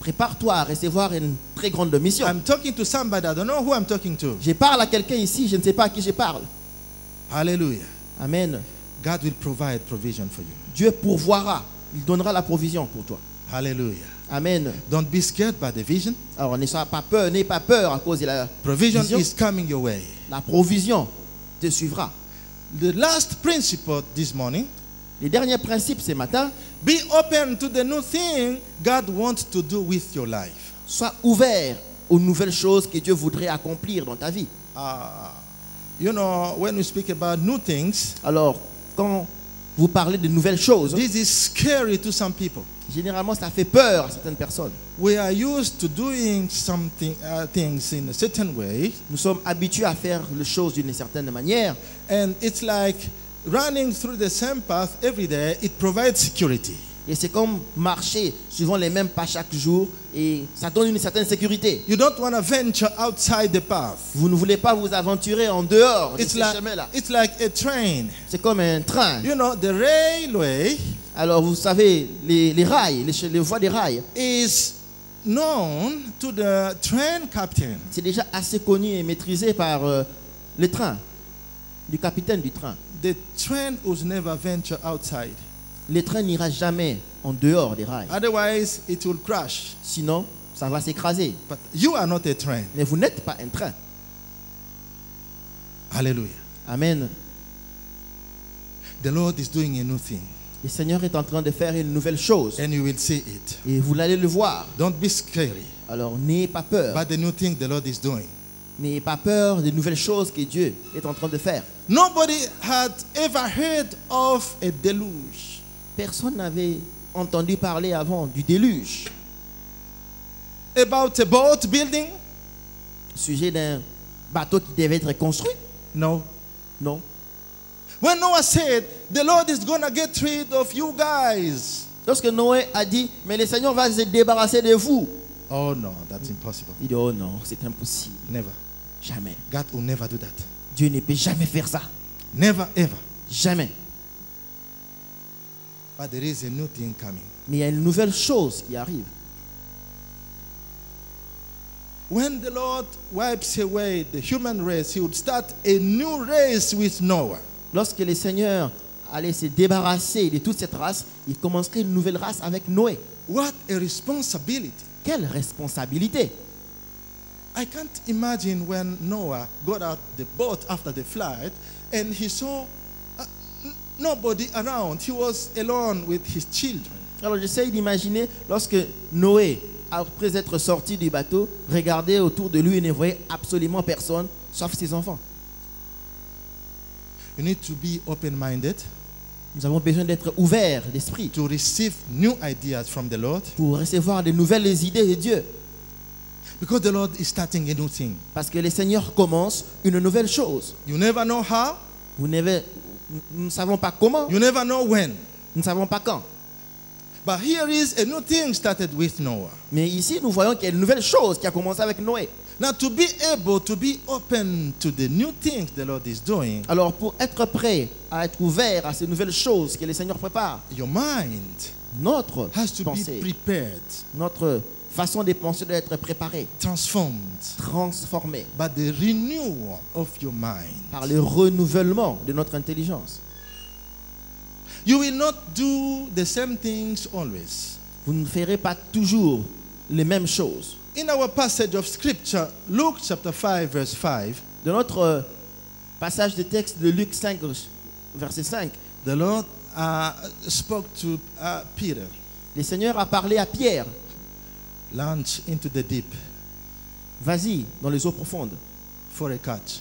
Prépare-toi à recevoir une très grande mission. I'm talking to somebody. I don't know who I'm talking to. Je parle à quelqu'un ici, je ne sais pas à qui je parle. Hallelujah. Amen. God will provide provision for you. Dieu pourvoira. Il donnera la provision pour toi. Hallelujah. Amen. Don't be scared by the vision. Alors n'aie pas peur à cause de la Provision vision. is coming your way. La provision te suivra. The last principle this morning, Les derniers principes ce matin, be open to the new thing God wants to do with your life. sois ouvert aux nouvelles choses que Dieu voudrait accomplir dans ta vie. You know, when we speak about new things, Alors, quand vous parlez de nouvelles choses, this is scary to some people. généralement ça fait peur à certaines personnes. We are used to doing something, things in a certain way, Nous sommes habitués à faire les choses d'une certaine manière. and it's like running through the same path every day. It provides security. Et c'est comme marcher suivant les mêmes pas chaque jour et ça donne une certaine sécurité. You don't want to venture outside the path. Vous ne voulez pas vous aventurer en dehors de It's ce like, chemin-là. it's like a train. C'est comme un train. You know, the railway Alors vous savez, les rails, les voies des rails, is known to the train captain. c'est déjà assez connu et maîtrisé par le train, du capitaine du train. The train will never venture outside. Le train n'ira jamais en dehors des rails. Otherwise, it will crash. Sinon, ça va s'écraser. But you are not a train. Mais vous n'êtes pas un train. Hallelujah. Amen. The Lord is doing a new thing, Le Seigneur est en train de faire une nouvelle chose. and you will see it. Et vous allez le voir. Don't be scary Alors n'ayez pas peur. about the new thing the Lord is doing. N'ayez pas peur des nouvelles choses que Dieu est en train de faire. Nobody had ever heard of a deluge. Personne n'avait entendu parler avant du déluge. About a boat building? Sujet d'un bateau qui devait être construit? No. Non. When Noah said, the Lord is going to get rid of you guys. Lorsque Noé a dit, mais le Seigneur va se débarrasser de vous. Oh no, that's impossible. Il dit, oh non, c'est impossible. Never. Jamais. God will never do that. Dieu ne peut jamais faire ça. Never, ever. Jamais. But there is a new thing coming. Mais il y a une nouvelle chose qui arrive. When the Lord wipes away the human race, He would start a new race with Noah. Lorsque le Seigneur allait se débarrasser de toute cette race, il commencerait une nouvelle race avec Noé. What a responsibility. Quelle responsabilité! I can't imagine when Noah got out the boat after the flood and he saw nobody around. He was alone with his children. Alors j'essaye d'imaginer lorsque Noé, après être sorti du bateau, regardait autour de lui et ne voyait absolument personne, sauf ses enfants. You need to be open-minded Nous avons besoin d'être ouverts d'esprit to receive new ideas from the Lord, pour recevoir de nouvelles idées de Dieu. because the Lord is starting a new thing. Parce que le Seigneur commence une nouvelle chose. You never know how, Nous ne savons pas comment, you never know when, nous ne savons pas quand. But here is a new thing started with Noah. Mais ici, nous voyons qu'il y a une nouvelle chose qui a commencé avec Noé. Now, to be able to be open to the new things the Lord is doing, Alors, pour être prêt à être ouvert à ces nouvelles choses que le Seigneur prépare, your mind notre has to be pensée, prepared, notre façon de penser doit être préparée, transformed transformée by the renewal of your mind. par le renouvellement de notre intelligence. You will not do the same things always. Vous ne ferez pas toujours les mêmes choses. In our passage of scripture, Luke chapter 5, verse 5, Dans notre passage de texte de Luc 5, verset 5, the Lord spoke to Peter, le Seigneur a parlé à Pierre, launch into the deep vas-y dans les eaux profondes for a catch.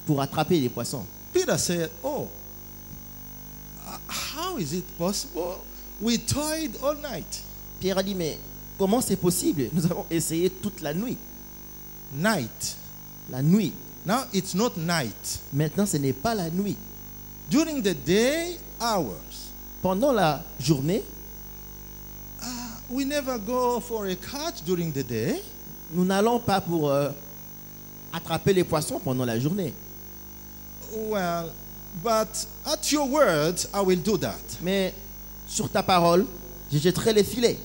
pour attraper les poissons. Peter said, oh, how is it possible? We toiled all night. Pierre a dit, mais comment c'est possible? Nous avons essayé toute la nuit. Night. La nuit. Now it's not night. Maintenant, ce n'est pas la nuit. During the day hours, Pendant la journée, we never go for a catch during the day. nous n'allons pas pour attraper les poissons pendant la journée. Well, but at your words, I will do that. Mais sur ta parole, je jetterai les filets.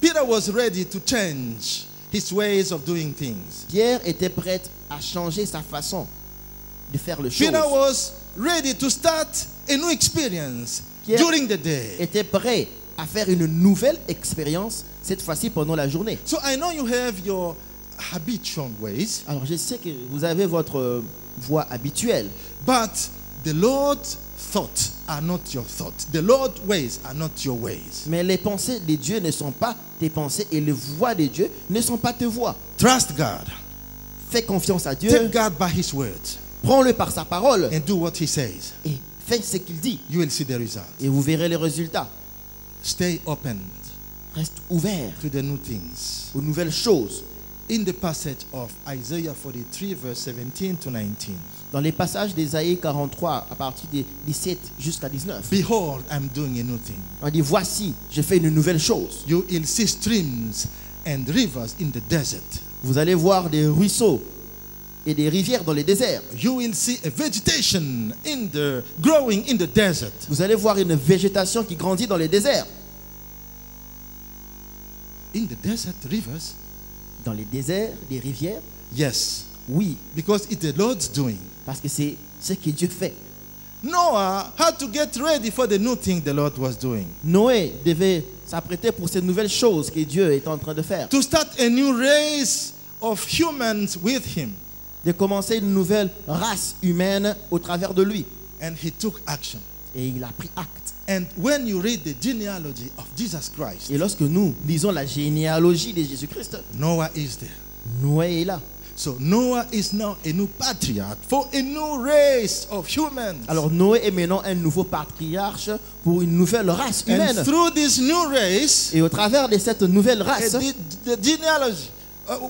Peter was ready to change his ways of doing things. Pierre était prêt à changer sa façon de faire les choses. Peter was ready to start a new experience Pierre during the day. était prêt à faire une nouvelle expérience, cette fois-ci pendant la journée. So I know you have your habitual ways, Alors je sais que vous avez votre voie habituelle, but the Lord's thoughts are not your thoughts. The Lord's ways are not your ways. mais les pensées de Dieu ne sont pas tes pensées et les voies de Dieu ne sont pas tes voies. Trust God. Fais confiance à Dieu, Take God by His words prends-le par sa parole and do what He says. et fais ce qu'il dit You will see the result. et vous verrez les résultats. Stay open Reste ouvert to the new things. aux nouvelles choses. In the passage of Isaiah 43, verse 17 to 19. Dans les passages d'Ésaïe 43 à partir des 17 jusqu'à 19, Behold, I'm doing a new thing. on dit voici, je fais une nouvelle chose. You will see streams and rivers in the desert. Vous allez voir des ruisseaux et des rivières dans les déserts. You will see a vegetation growing in the desert. Vous allez voir une végétation qui grandit dans les déserts. In the desert, rivers? Dans les déserts, des rivières? Yes, Oui, because it's the Lord's doing. parce que c'est ce que Dieu fait. Noah had to get ready for the new thing the Lord was doing. Noé devait s'apprêter pour ces nouvelles choses que Dieu est en train de faire. To start a new race of humans with him. De commencer une nouvelle race humaine au travers de lui. And he took action. Et il a pris acte. And when you read the genealogy of Jesus Christ, Et lorsque nous lisons la généalogie de Jésus-Christ, Noah is there. Noé est là. So Noah is now a new patriarch for a new race of humans. Alors Noé est maintenant un nouveau patriarche pour une nouvelle race humaine. And through this new race, Et au travers de cette nouvelle race, the genealogy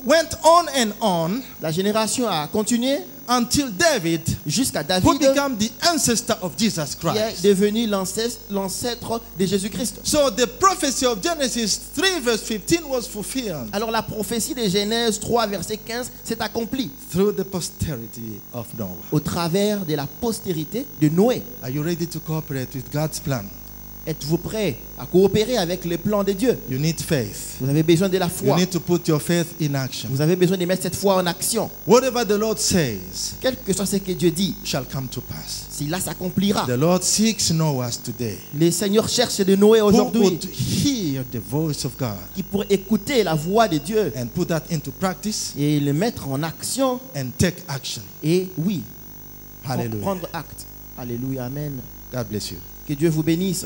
went on and on la génération a continué until David, jusqu'à who David, became the ancestor of Jesus qui est Christ. devenu l'ancêtre de Jésus-Christ. So the prophecy of Genesis 3 verse 15 was fulfilled Alors la prophétie de Genèse 3, verset 15 s'est accomplie through the posterity of Noah. au travers de la postérité de Noé. Are you ready to cooperate with God's plan? Êtes-vous prêt à coopérer avec les plans de Dieu? You need faith. Vous avez besoin de la You foi. need to put your faith in action. Vous avez besoin de mettre cette foi en action. Whatever the Lord says Quel que soit ce que Dieu dit, shall come to pass. cela s'accomplira. The Lord seeks Noahs today Le Seigneur cherche de Noé who aujourd'hui would hear the voice of God qui pourrait écouter la voix de Dieu and put that into practice et le mettre en action and take action. et oui, Hallelujah. prendre acte. Alléluia, amen. God bless you. Que Dieu vous bénisse.